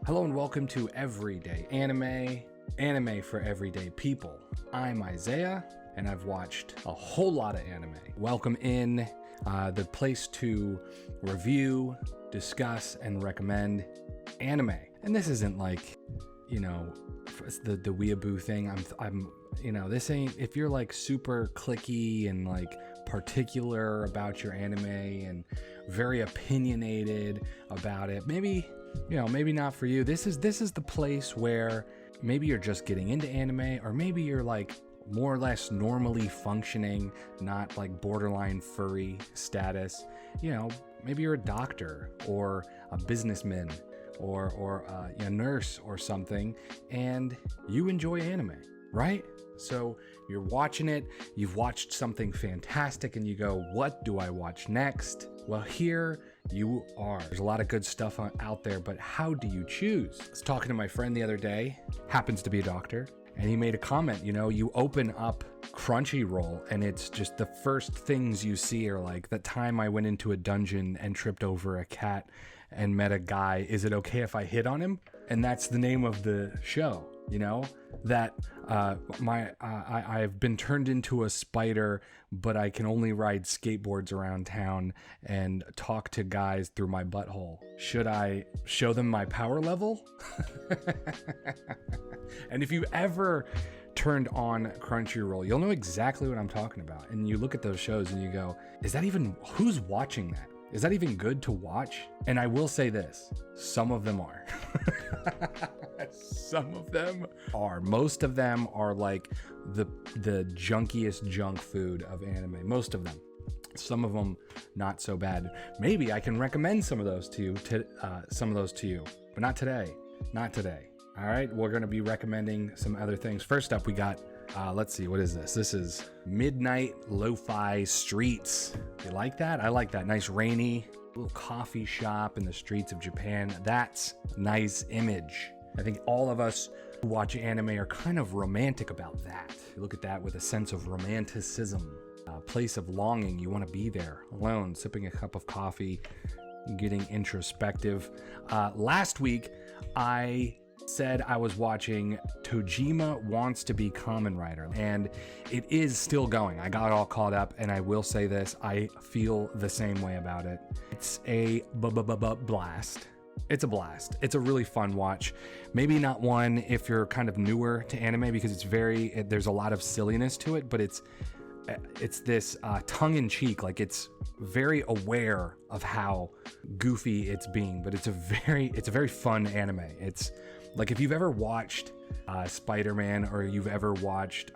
Hello and welcome to Everyday Anime for everyday people. I'm Isaiah and I've watched a whole lot of anime. Welcome in the place to review, discuss, and recommend anime. And this isn't like, you know, the weeaboo thing. I'm this ain't, if you're like super clicky and like particular about your anime and very opinionated about it, maybe not for you. This is the place where maybe you're just getting into anime, or maybe you're like more or less normally functioning, not like borderline furry status. Maybe you're a doctor or a businessman or a nurse or something, and you enjoy anime, right? So you're watching it, you've watched something fantastic, and you go, what do I watch next? Well, here you are. There's a lot of good stuff out there, but how do you choose? I was talking to my friend the other day, happens to be a doctor, and he made a comment, you open up Crunchyroll and it's just the first things you see are like the time I went into a dungeon and tripped over a cat and met a guy. Is it okay if I hit on him? And that's the name of the show, that I've been turned into a spider, but I can only ride skateboards around town and talk to guys through my butthole. Should I show them my power level? And if you ever turned on Crunchyroll, you'll know exactly what I'm talking about. And you look at those shows and you go, who's watching that? Is that even good to watch? And I will say this, some of them are. Some of them are. Most of them are like the junkiest junk food of anime. Most of them. Some of them not so bad. Maybe I can recommend some of those to you, but not today. Not today. All right, we're going to be recommending some other things. First up, we got, let's see, what is this? This is Midnight Lo-Fi Streets. You like that? I like that. Nice rainy little coffee shop in the streets of Japan. That's nice image. I think all of us who watch anime are kind of romantic about that. You look at that with a sense of romanticism, a place of longing. You want to be there alone, sipping a cup of coffee, getting introspective. Last week, I said I was watching Tojima Wants to Be Kamen Rider, and it is still going. I got all caught up, and I will say this, I feel the same way about it. It's a blast. It's a blast. It's a really fun watch. Maybe not one if you're kind of newer to anime, because there's a lot of silliness to it, but it's this tongue-in-cheek, like it's very aware of how goofy it's being, but it's a very fun anime. It's like if you've ever watched Spider-Man, or you've ever watched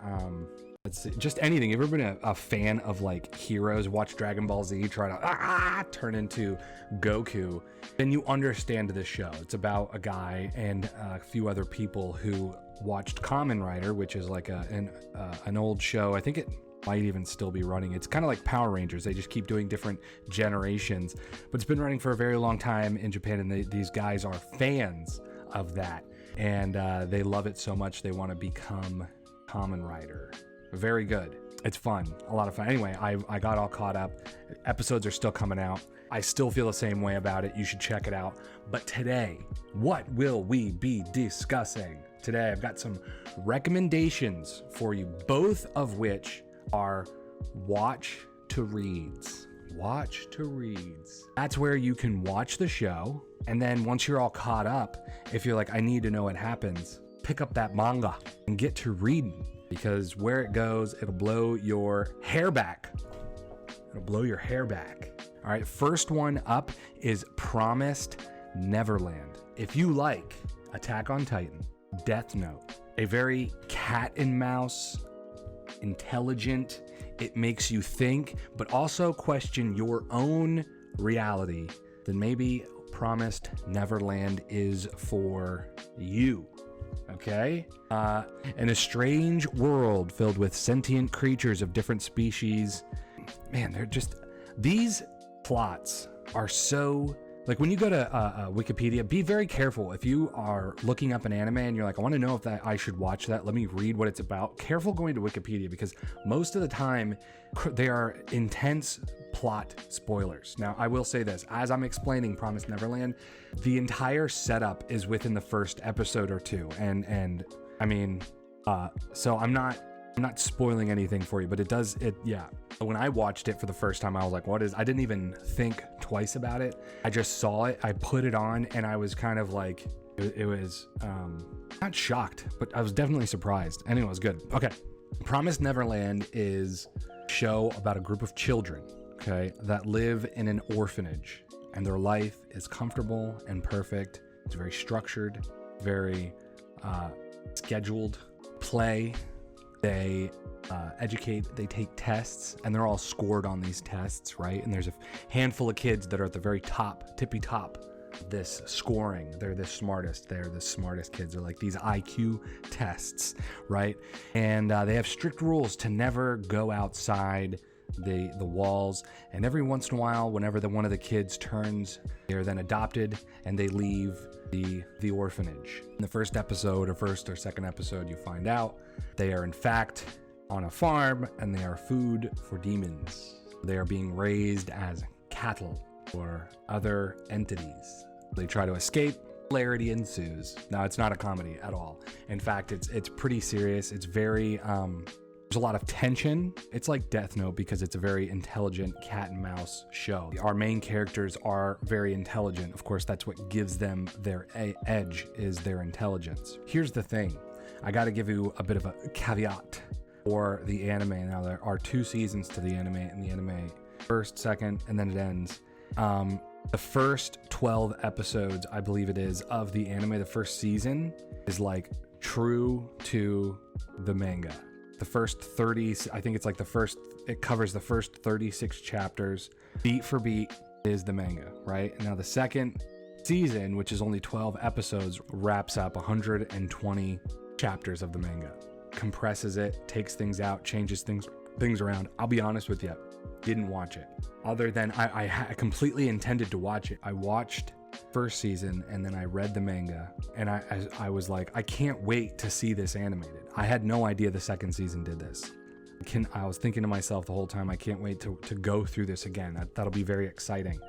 just anything, you've ever been a fan of like heroes, watch Dragon Ball Z try to turn into Goku, then you understand this show. It's about a guy and a few other people who watched Kamen Rider, which is like an old show. I think it might even still be running. It's kind of like Power Rangers. They just keep doing different generations, but it's been running for a very long time in Japan, and these guys are fans of that, and they love it so much they want to become Kamen Rider. Very good. It's fun. A lot of fun. Anyway, I got all caught up. Episodes are still coming out. I still feel the same way about it. You should check it out. But today, what will we be discussing? Today, I've got some recommendations for you, both of which are watch to reads. Watch to reads. That's where you can watch the show, and then once you're all caught up, if you're like, I need to know what happens, pick up that manga and get to reading, because where it goes, it'll blow your hair back. It'll blow your hair back. All right, first one up is Promised Neverland. If you like Attack on Titan, Death Note, a very cat and mouse, intelligent, it makes you think, but also question your own reality, then maybe Promised Neverland is for you. Okay? In a strange world filled with sentient creatures of different species. Man, these plots are so Like when you go to Wikipedia, be very careful. If you are looking up an anime and you're like, I want to know if I should watch that, let me read what it's about. Careful going to Wikipedia, because most of the time they are intense plot spoilers. Now, I will say this, as I'm explaining Promised Neverland, the entire setup is within the first episode or two. And I mean, so I'm not spoiling anything for you, but yeah. When I watched it for the first time, I was like, I didn't even think twice about it. I just saw it, I put it on, and I was kind of like, it was, not shocked, but I was definitely surprised. And it was good. Okay. Promised Neverland is a show about a group of children, okay, that live in an orphanage, and their life is comfortable and perfect. It's very structured, very, scheduled play. They educate, they take tests, and they're all scored on these tests, right? And there's a handful of kids that are at the very top, tippy top of this scoring. They're the smartest. They're the smartest kids. They're like these IQ tests, right? And they have strict rules to never go outside the walls. And every once in a while, whenever one of the kids turns, they're then adopted and they leave the orphanage. In the first episode, or first or second episode, you find out they are in fact on a farm, and they are food for demons. They are being raised as cattle or other entities. They try to escape. Hilarity ensues. Now, it's not a comedy at all. In fact, it's pretty serious. It's very there's a lot of tension. It's like Death Note, because it's a very intelligent cat and mouse show. Our main characters are very intelligent. Of course, that's what gives them their edge, is their intelligence. Here's the thing. I got to give you a bit of a caveat for the anime. Now, there are 2 seasons to the anime, and the anime first, second, and then it ends. The first 12 episodes, I believe it is, of the anime, the first season, is like true to the manga. The first 30, I think it's like it covers the first 36 chapters. Beat for beat is the manga, right? And now the second season, which is only 12 episodes, wraps up 120 chapters of the manga. Compresses it, takes things out, changes things around. I'll be honest with you, didn't watch it. Other than I completely intended to watch it. I watched first season, and then I read the manga, and I was like, I can't wait to see this animated. I had no idea the second season did this. I was thinking to myself the whole time, I can't wait to go through this again. That'll be very exciting.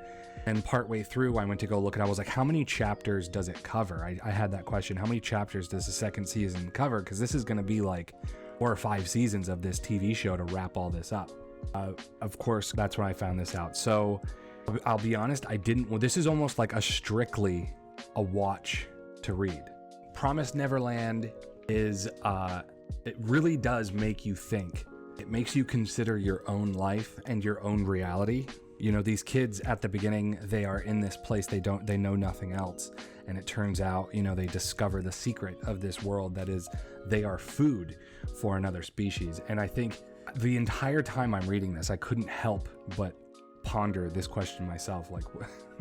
And partway through, I went to go look, and I was like, how many chapters does it cover? I had that question. How many chapters does the second season cover? Because this is going to be like 4 or 5 seasons of this TV show to wrap all this up. Of course, that's when I found this out. So I'll be honest, this is almost like strictly a watch to read. Promised Neverland is, it really does make you think. It makes you consider your own life and your own reality. You know, these kids at the beginning, they are in this place, they know nothing else. And it turns out, you know, they discover the secret of this world, that is, they are food for another species. And I think the entire time I'm reading this, I couldn't help but ponder this question myself. Like,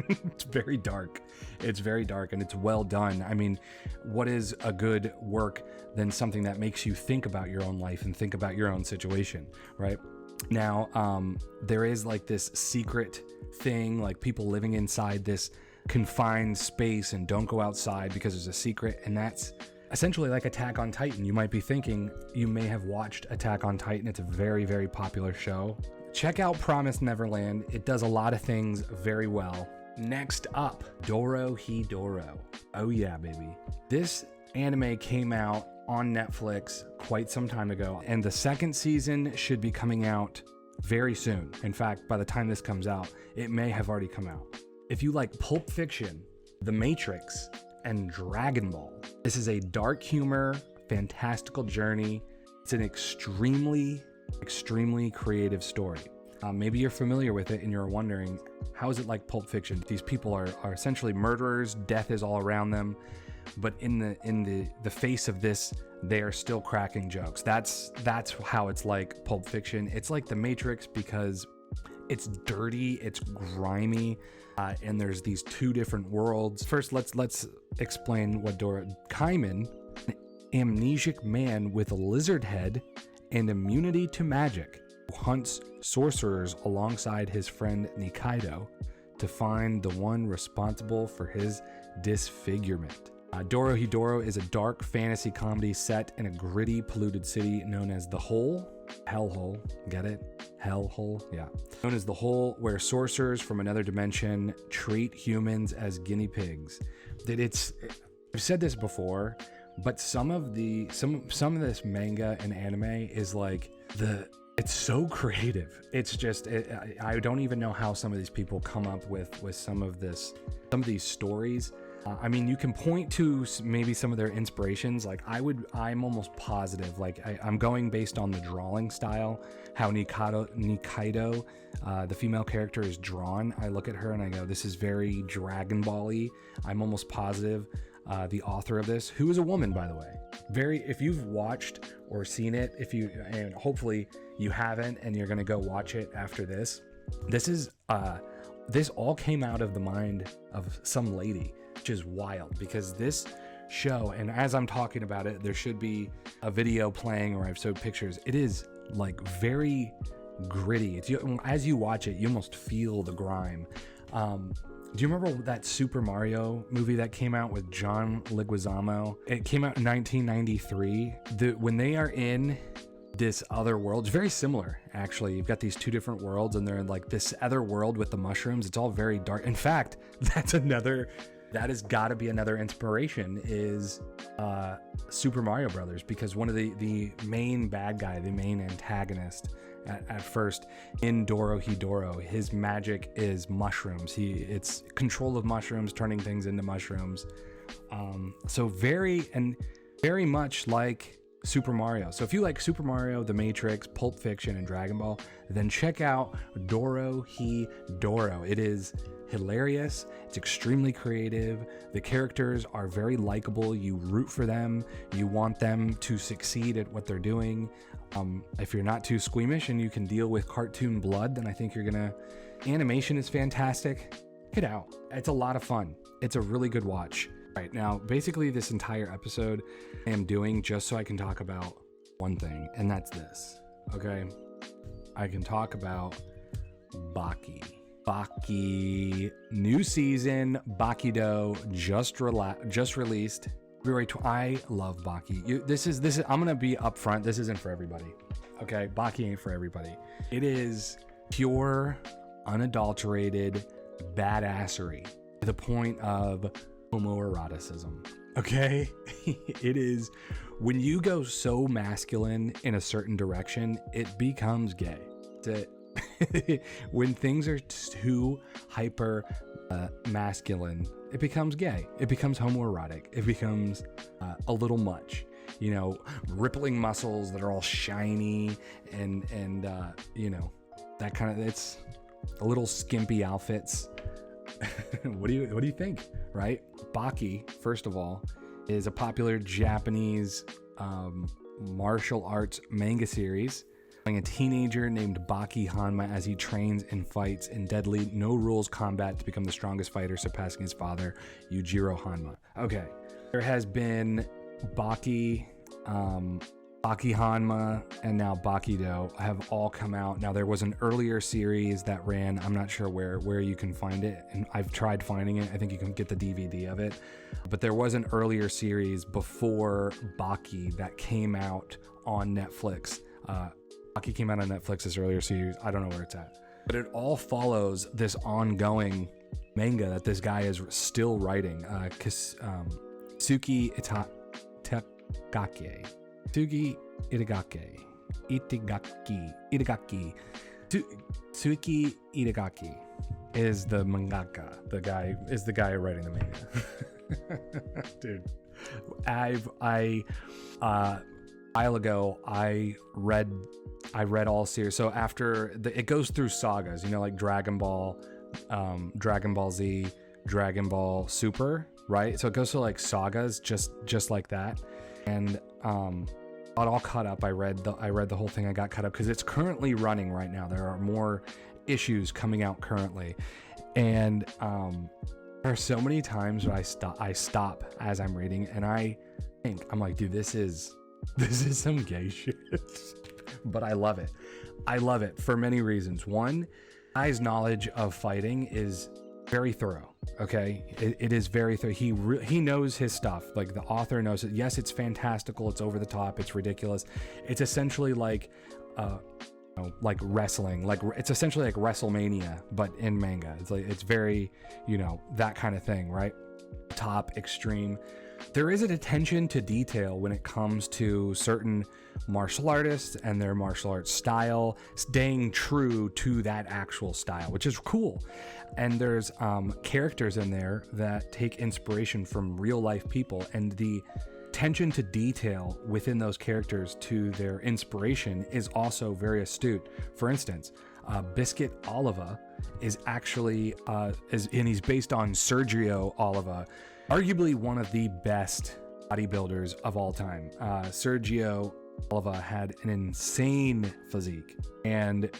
it's very dark. It's very dark, and it's well done. I mean, what is a good work than something that makes you think about your own life and think about your own situation, right? Now, there is like this secret thing, like people living inside this confined space and don't go outside because there's a secret, and that's essentially like Attack on Titan. You might be thinking, you may have watched Attack on Titan. It's a very, very popular show. Check out Promised Neverland. It does a lot of things very well. Next up, Dorohedoro. Oh yeah, baby. This anime came out on Netflix quite some time ago, and the second season should be coming out very soon. In fact, by the time this comes out, it may have already come out. If you like Pulp Fiction, The Matrix, and Dragon Ball, this is a dark humor, fantastical journey. It's an extremely creative story. Maybe you're familiar with it and you're wondering, how is it like Pulp Fiction? These people are essentially murderers, death is all around them, but in the face of this, they are still cracking jokes. That's how it's like Pulp Fiction. It's like The Matrix because it's dirty, it's grimy, and there's these 2 different worlds. First, let's explain what Kaiman, an amnesiac man with a lizard head and immunity to magic, who hunts sorcerers alongside his friend Nikaido, to find the one responsible for his disfigurement. Dorohedoro is a dark fantasy comedy set in a gritty, polluted city known as the Hole. Hellhole. Get it? Hellhole? Yeah. Known as the Hole, where sorcerers from another dimension treat humans as guinea pigs. I've said this before, but some of this manga and anime is like it's so creative. It's just I don't even know how some of these people come up with some of these stories. I mean, you can point to maybe some of their inspirations. Like I'm almost positive, like I'm going based on the drawing style, how Nikaido, the female character, is drawn. I look at her and I go, this is very Dragon Ball-y. I'm almost positive the author of this, who is a woman, by the way. If you've watched or seen it, and hopefully you haven't, and you're gonna go watch it after this. This all came out of the mind of some lady, which is wild, because this show, and as I'm talking about it, there should be a video playing or I've showed pictures. It is like very gritty. As you watch it, you almost feel the grime. Do you remember that Super Mario movie that came out with John Leguizamo? It came out in 1993. When they are in this other world, it's very similar, actually. You've got these two different worlds, and they're in like this other world with the mushrooms. It's all very dark. In fact, that has got to be another inspiration, is Super Mario Brothers, because one of the main bad guy, the main antagonist at first in Dorohedoro, his magic is mushrooms. It's control of mushrooms, turning things into mushrooms. So very much like Super Mario. So if you like Super Mario, The Matrix, Pulp Fiction, and Dragon Ball, then check out Dorohedoro. It is hilarious. It's extremely creative. The characters are very likable. You root for them. You want them to succeed at what they're doing. If you're not too squeamish and you can deal with cartoon blood, then I think animation is fantastic. Check it out. It's a lot of fun. It's a really good watch. Right now, basically this entire episode I am doing just so I can talk about one thing, and that's this. Okay? I can talk about Baki. Baki, new season, Bakido, just released. I love Baki. This is. I'm gonna be upfront. This isn't for everybody. Okay, Baki ain't for everybody. It is pure, unadulterated badassery to the point of homoeroticism. Okay, it is. When you go so masculine in a certain direction, it becomes gay. When things are too hyper masculine, it becomes gay. It becomes homoerotic. It becomes a little much. You know, rippling muscles that are all shiny and you know, that kind of. It's a little skimpy outfits. What do you think, right? Baki, first of all, is a popular Japanese martial arts manga series, a teenager named Baki Hanma as he trains and fights in deadly no-rules combat to become the strongest fighter, surpassing his father, Yujiro Hanma. Okay, there has been Baki, Baki Hanma, and now Bakido have all come out. Now, there was an earlier series that ran, I'm not sure where you can find it, and I've tried finding it. I think you can get the DVD of it. But there was an earlier series before Baki that came out on Netflix. Baki came out on Netflix, this earlier series. I don't know where it's at. But it all follows this ongoing manga that this guy is still writing. Suki Itagaki. Suki Itagaki. Suki Itagaki is the mangaka. The guy writing the manga. Dude, a while ago I read all series. So after it goes through sagas, you know, like Dragon Ball, Dragon Ball Z, Dragon Ball Super, right? So it goes through like sagas, just like that. And got all caught up. I read the whole thing. I got caught up because it's currently running right now. There are more issues coming out currently, and there are so many times where I stop as I'm reading, and I'm like, dude, this is some gay shit. But I love it. I love it for many reasons. One, guy's knowledge of fighting is very thorough. Okay, it is very thorough. He knows his stuff. Like, the author knows it. Yes, it's fantastical, it's over the top, it's ridiculous. It's essentially like like wrestling. Like, it's essentially like WrestleMania, but in manga. It's like, it's very, that kind of thing, right? Top, extreme. There is an attention to detail when it comes to certain martial artists and their martial arts style, staying true to that actual style, which is cool. And there's characters in there that take inspiration from real life people, and the attention to detail within those characters to their inspiration is also very astute. For instance, Biscuit Oliva is actually and he's based on Sergio Oliva, arguably one of the best bodybuilders of all time. Sergio Oliva had an insane physique and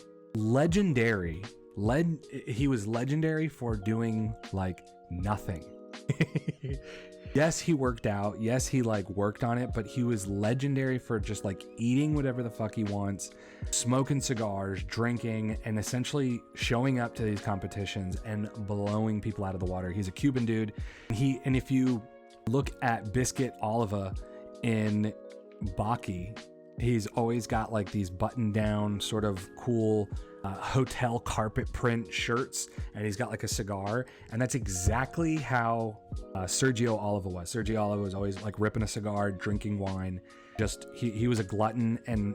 he was legendary for doing like nothing. Yes, he worked out. Yes, he like worked on it, but he was legendary for just like eating whatever the fuck he wants, smoking cigars, drinking, and essentially showing up to these competitions and blowing people out of the water. He's a Cuban dude. And if you look at Biscuit Oliva in Baki, he's always got like these button down sort of cool hotel carpet print shirts, and he's got like a cigar, and that's exactly how Sergio Oliva was. Sergio Oliva was always like ripping a cigar, drinking wine. Just he was a glutton and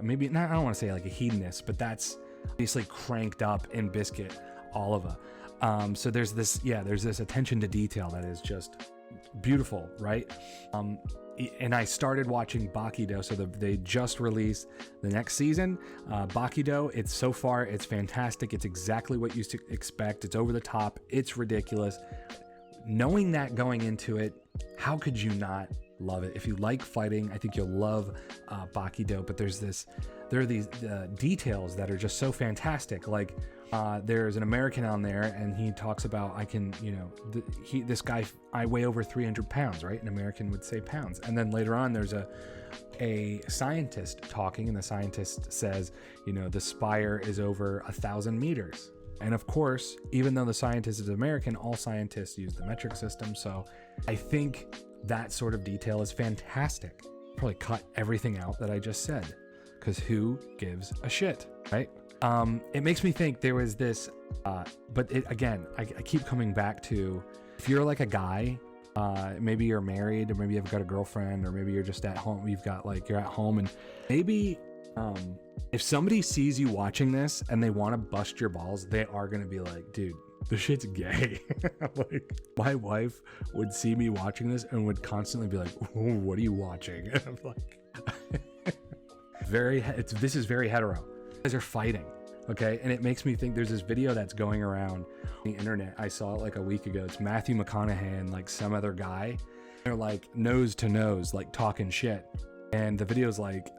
maybe not, I don't want to say like a hedonist, but that's obviously cranked up in Biscuit Oliva. So there's this attention to detail that is just beautiful, right? And I started watching Bakido, so they just released the next season. Bakido, it's fantastic. It's exactly what you expect. It's over the top. It's ridiculous. Knowing that going into it, how could you not love it? If you like fighting, I think you'll love Bakido. But there are these details that are just so fantastic. Like, there's an American on there, and he talks about, this guy, I weigh over 300 pounds, right? An American would say pounds. And then later on, there's a scientist talking, and the scientist says, the spire is over 1,000 meters. And of course, even though the scientist is American, all scientists use the metric system. So I think that sort of detail is fantastic. Probably cut everything out that I just said, because who gives a shit, right? It makes me think there was this, but again, I keep coming back to, if you're like a guy, maybe you're married, or maybe you've got a girlfriend, or maybe you're just at home, you're at home, and maybe if somebody sees you watching this and they want to bust your balls, they are going to be like, dude, this shit's gay. Like, my wife would see me watching this and would constantly be like, what are you watching? And I'm like, this is very hetero. You guys are fighting, okay? And it makes me think, there's this video that's going around the internet. I saw it like a week ago. It's Matthew McConaughey and like some other guy. They're like nose to nose, like talking shit. And the video's like,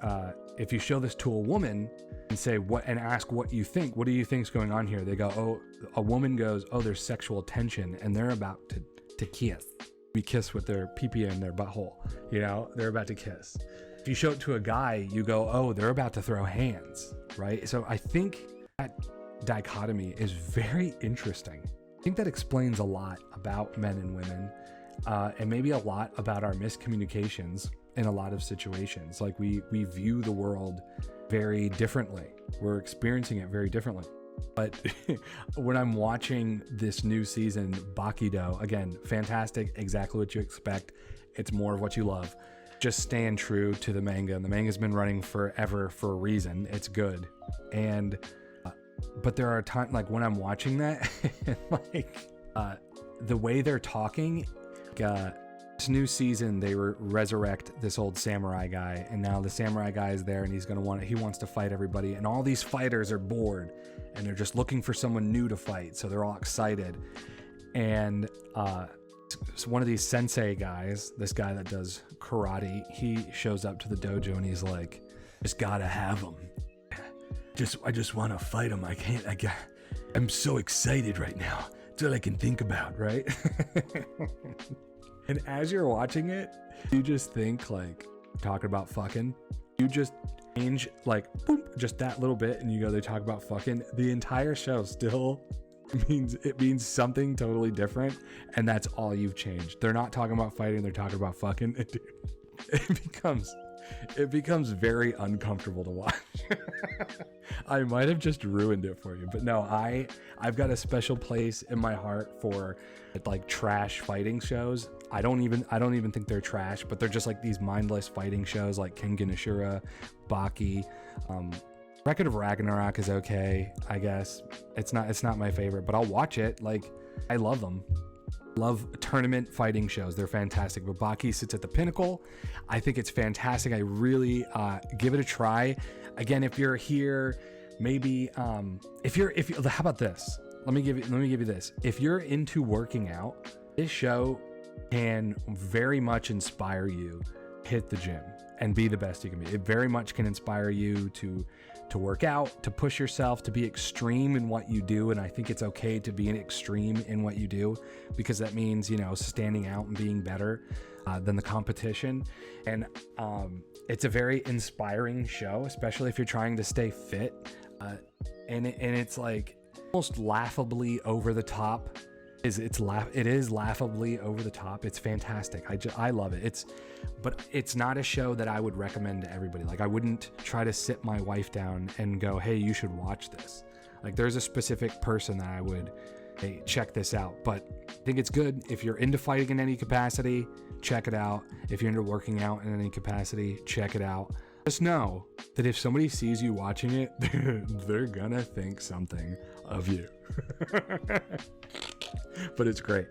if you show this to a woman and say and ask what you think, what do you think's going on here? They go, oh, a woman goes, oh, there's sexual tension, and they're about to kiss. We kiss with their pee-pee in their butthole, they're about to kiss. If you show it to a guy, you go, oh, they're about to throw hands, right? So I think that dichotomy is very interesting. I think that explains a lot about men and women, and maybe a lot about our miscommunications in a lot of situations. Like, we view the world very differently. We're experiencing it very differently. But when I'm watching this new season, Bakido, again, fantastic, exactly what you expect. It's more of what you love. Just staying true to the manga. And the manga's been running forever for a reason. It's good. And but there are times, like when I'm watching that, the way they're talking, this new season they resurrect this old samurai guy, and now the samurai guy is there, and he wants to fight everybody, and all these fighters are bored and they're just looking for someone new to fight, so they're all excited. And one of these sensei guys, this guy that does karate, he shows up to the dojo and he's like, just gotta have him. I just want to fight him. I'm so excited right now. That's all I can think about, right? And as you're watching it, you just think, like, talking about fucking, you just change, like, boom, just that little bit, and you go, they talk about fucking. The entire show still It means something totally different, and that's all you've changed. They're not talking about fighting, they're talking about fucking. It becomes very uncomfortable to watch. I might have just ruined it for you, but no, I've got a special place in my heart for like trash fighting shows. I don't even think they're trash, but they're just like these mindless fighting shows like Kengan Ashura, Baki. Record of Ragnarok is okay, I guess. It's not my favorite, but I'll watch it. Like, I love them. Love tournament fighting shows. They're fantastic. But Baki sits at the pinnacle. I think it's fantastic. I really give it a try. Again, if you're here, maybe if you how about this? Let me give you this. If you're into working out, this show can very much inspire you. Hit the gym and be the best you can be. It very much can inspire you to work out, to push yourself, to be extreme in what you do. And I think it's okay to be an extreme in what you do, because that means, you know, standing out and being better than the competition. And it's a very inspiring show, especially if you're trying to stay fit. And it's like almost laughably over the top. It is laughably over the top. It's fantastic. I love it. But it's not a show that I would recommend to everybody. Like, I wouldn't try to sit my wife down and go, hey, you should watch this. Like, there's a specific person that I would, hey, check this out. But I think it's good. If you're into fighting in any capacity, check it out. If you're into working out in any capacity, check it out. Just know that if somebody sees you watching it, they're gonna think something of you. But it's great.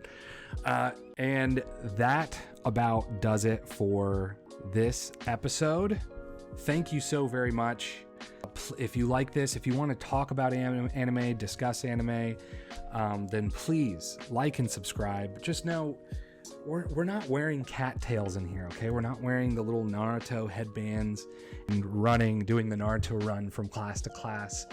And that about does it for this episode. Thank you so very much. If you like this, if you want to talk about anime, discuss anime, then please like and subscribe. Just know we're not wearing cattails in here, okay? We're not wearing the little Naruto headbands and doing the Naruto run from class to class.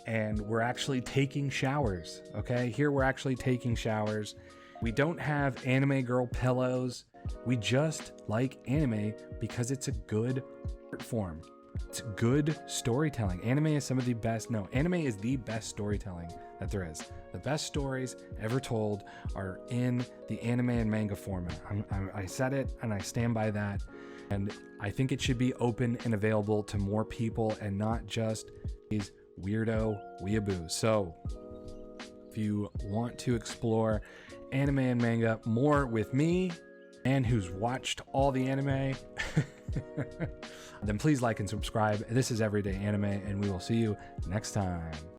And we're actually taking showers, okay? Here we're actually taking showers. We don't have anime girl pillows. We just like anime because it's a good art form. It's good storytelling. Anime is the best storytelling that there is. The best stories ever told are in the anime and manga format. I said it and I stand by that. And I think it should be open and available to more people and not just these weirdo weeaboos. So if you want to explore anime and manga more with me, man who's watched all the anime, then please like and subscribe. This is Everyday Anime, and we will see you next time.